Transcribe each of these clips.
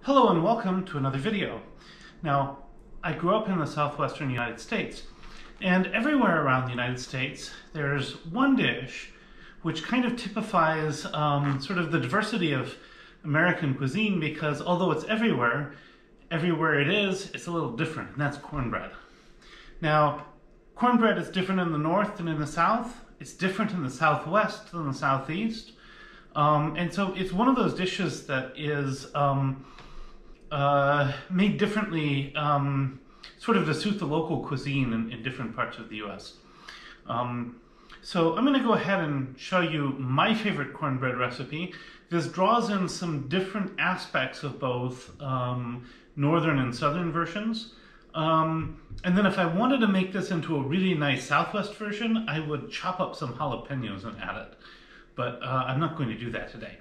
Hello and welcome to another video. Now, I grew up in the southwestern United States, and everywhere around the United States there's one dish which kind of typifies sort of the diversity of American cuisine, because although it's everywhere it is, it's a little different, and that's cornbread. Now, cornbread is different in the north than in the south. It's different in the southwest than the southeast. And so it's one of those dishes that is made differently, sort of to suit the local cuisine in different parts of the US. So I'm going to go ahead and show you my favorite cornbread recipe. This draws in some different aspects of both northern and southern versions. And then if I wanted to make this into a really nice southwest version, I would chop up some jalapenos and add it. But I'm not going to do that today.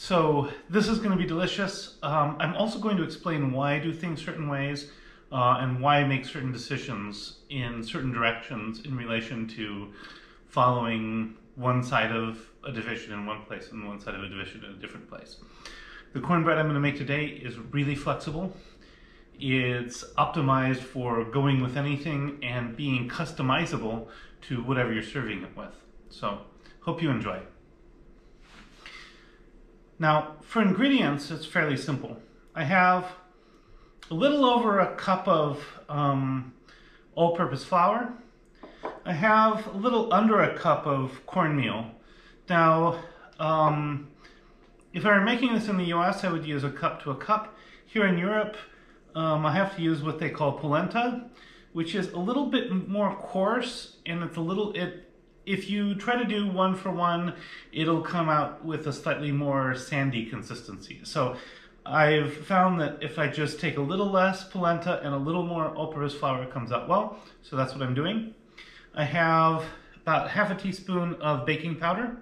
So this is going to be delicious. I'm also going to explain why I do things certain ways and why I make certain decisions in certain directions in relation to following one side of a division in one place and one side of a division in a different place. The cornbread I'm going to make today is really flexible. It's optimized for going with anything and being customizable to whatever you're serving it with. So, hope you enjoy. Now, for ingredients, it's fairly simple. I have a little over a cup of all-purpose flour. I have a little under a cup of cornmeal. Now, if I were making this in the US, I would use a cup to a cup. Here in Europe, I have to use what they call polenta, which is a little bit more coarse, and it's a little, if you try to do one for one, it'll come out with a slightly more sandy consistency. So I've found that if I just take a little less polenta and a little more all-purpose flour, it comes out well. So that's what I'm doing. I have about half a teaspoon of baking powder.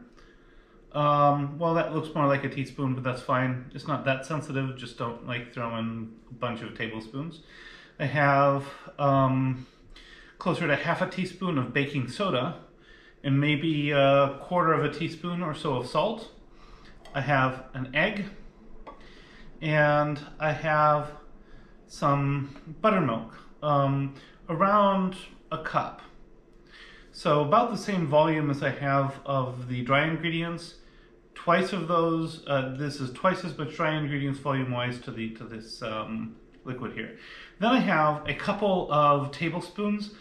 Well, that looks more like a teaspoon, but that's fine. It's not that sensitive. Just don't like throw in a bunch of tablespoons. I have closer to half a teaspoon of baking soda, and maybe a quarter of a teaspoon or so of salt. I have an egg, and I have some buttermilk, around a cup. So about the same volume as I have of the dry ingredients. Twice of those, this is twice as much dry ingredients volume-wise to this liquid here. Then I have a couple of tablespoons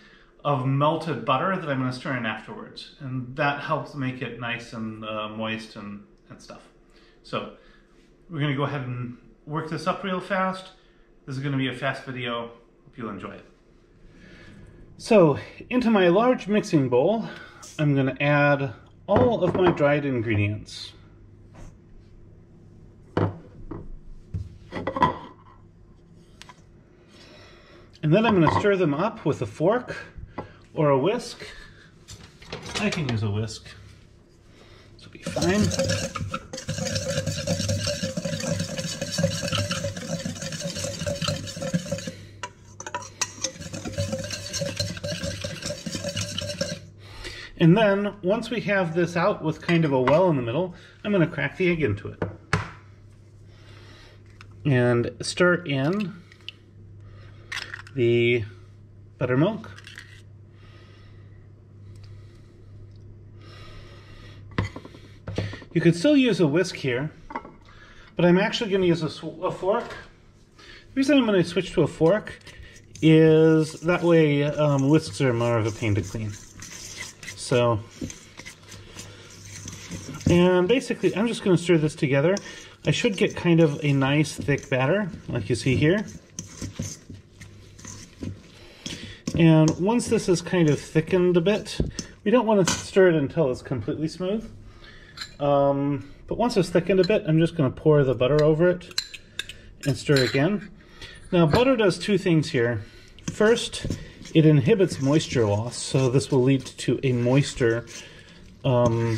of melted butter that I'm going to stir in afterwards, and that helps make it nice and moist and stuff. So we're going to go ahead and work this up real fast. This is going to be a fast video. Hope you'll enjoy it. So into my large mixing bowl, I'm going to add all of my dried ingredients. And then I'm going to stir them up with a fork or a whisk. I can use a whisk. This will be fine. And then, once we have this out with kind of a well in the middle, I'm going to crack the egg into it. And stir in the buttermilk. You could still use a whisk here, but I'm actually going to use a fork. The reason I'm going to switch to a fork is that way whisks are more of a pain to clean. So, and basically I'm just going to stir this together. I should get kind of a nice thick batter, like you see here. And once this is kind of thickened a bit, we don't want to stir it until it's completely smooth. But once it's thickened a bit, I'm just going to pour the butter over it and stir again. Now, butter does two things here. First, it inhibits moisture loss, so this will lead to a moister cornbread.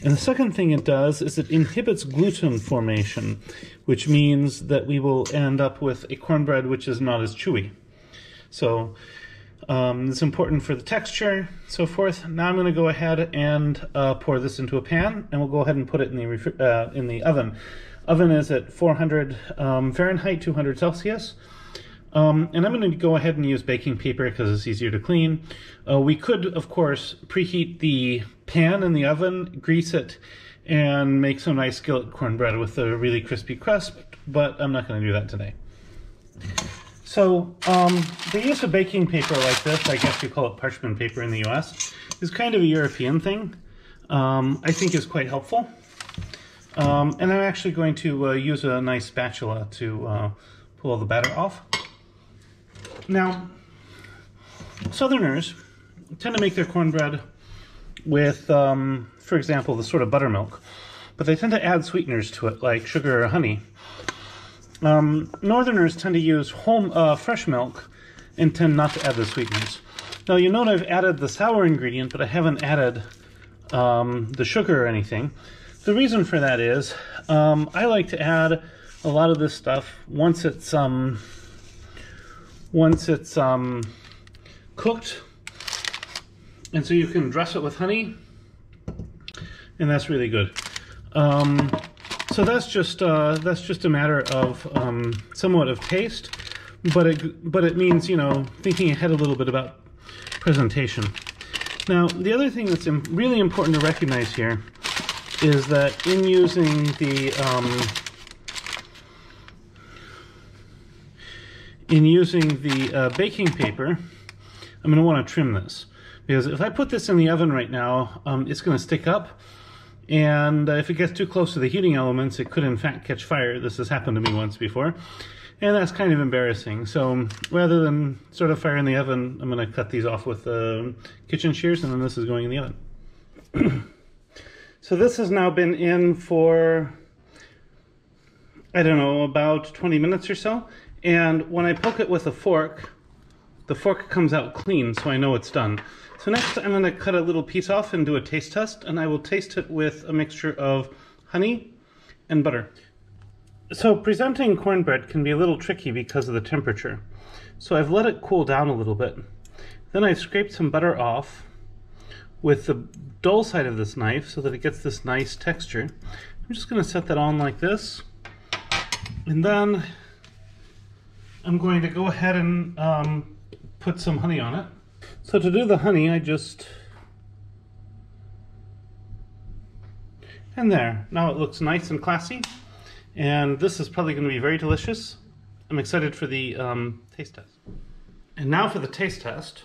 And the second thing it does is it inhibits gluten formation, which means that we will end up with a cornbread which is not as chewy. So It's important for the texture, so forth. Now I'm going to go ahead and pour this into a pan, and we'll go ahead and put it in the oven. Oven is at 400 Fahrenheit, 200 Celsius. And I'm going to go ahead and use baking paper because it's easier to clean. We could, of course, preheat the pan in the oven, grease it, and make some nice skillet cornbread with a really crispy crust, but I'm not going to do that today. So the use of baking paper like this, I guess you call it parchment paper in the US, is kind of a European thing. I think is quite helpful. And I'm actually going to use a nice spatula to pull all the batter off. Now, Southerners tend to make their cornbread with, for example, the sort of buttermilk, but they tend to add sweeteners to it, like sugar or honey. Northerners tend to use fresh milk and tend not to add the sweeteners. Now, you note I've added the sour ingredient, but I haven't added the sugar or anything. The reason for that is I like to add a lot of this stuff once it's cooked, and so you can dress it with honey, and that's really good. So that's just a matter of somewhat of taste, but it means, you know, thinking ahead a little bit about presentation. Now, the other thing that's really important to recognize here is that in using the baking paper, I'm going to want to trim this, because if I put this in the oven right now, it's going to stick up, and if it gets too close to the heating elements, it could in fact catch fire. This has happened to me once before, and that's kind of embarrassing. So rather than sort of fire in the oven, I'm going to cut these off with kitchen shears, and then this is going in the oven. So this has now been in for, I don't know, about 20 minutes or so. And when I poke it with a fork, the fork comes out clean, so I know it's done. So next I'm going to cut a little piece off and do a taste test, and I will taste it with a mixture of honey and butter. So presenting cornbread can be a little tricky because of the temperature. So I've let it cool down a little bit. Then I've scraped some butter off with the dull side of this knife so that it gets this nice texture. I'm just going to set that on like this, and then I'm going to go ahead and put some honey on it. So to do the honey, and there. Now it looks nice and classy, and this is probably going to be very delicious. I'm excited for the taste test. And now for the taste test.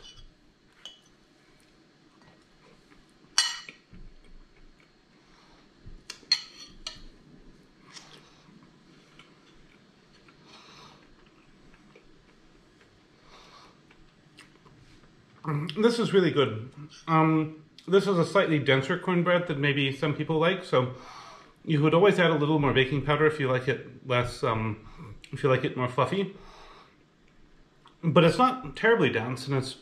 This is really good. This is a slightly denser cornbread than maybe some people like, so you would always add a little more baking powder if you like it less, if you like it more fluffy. But it's not terribly dense, and it's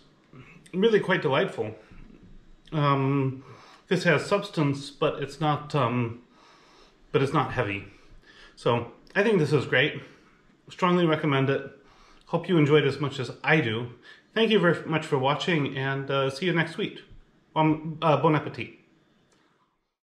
really quite delightful. This has substance, but it's not heavy. So I think this is great. Strongly recommend it. Hope you enjoyed as much as I do. Thank you very much for watching, and see you next week. Bon appetit.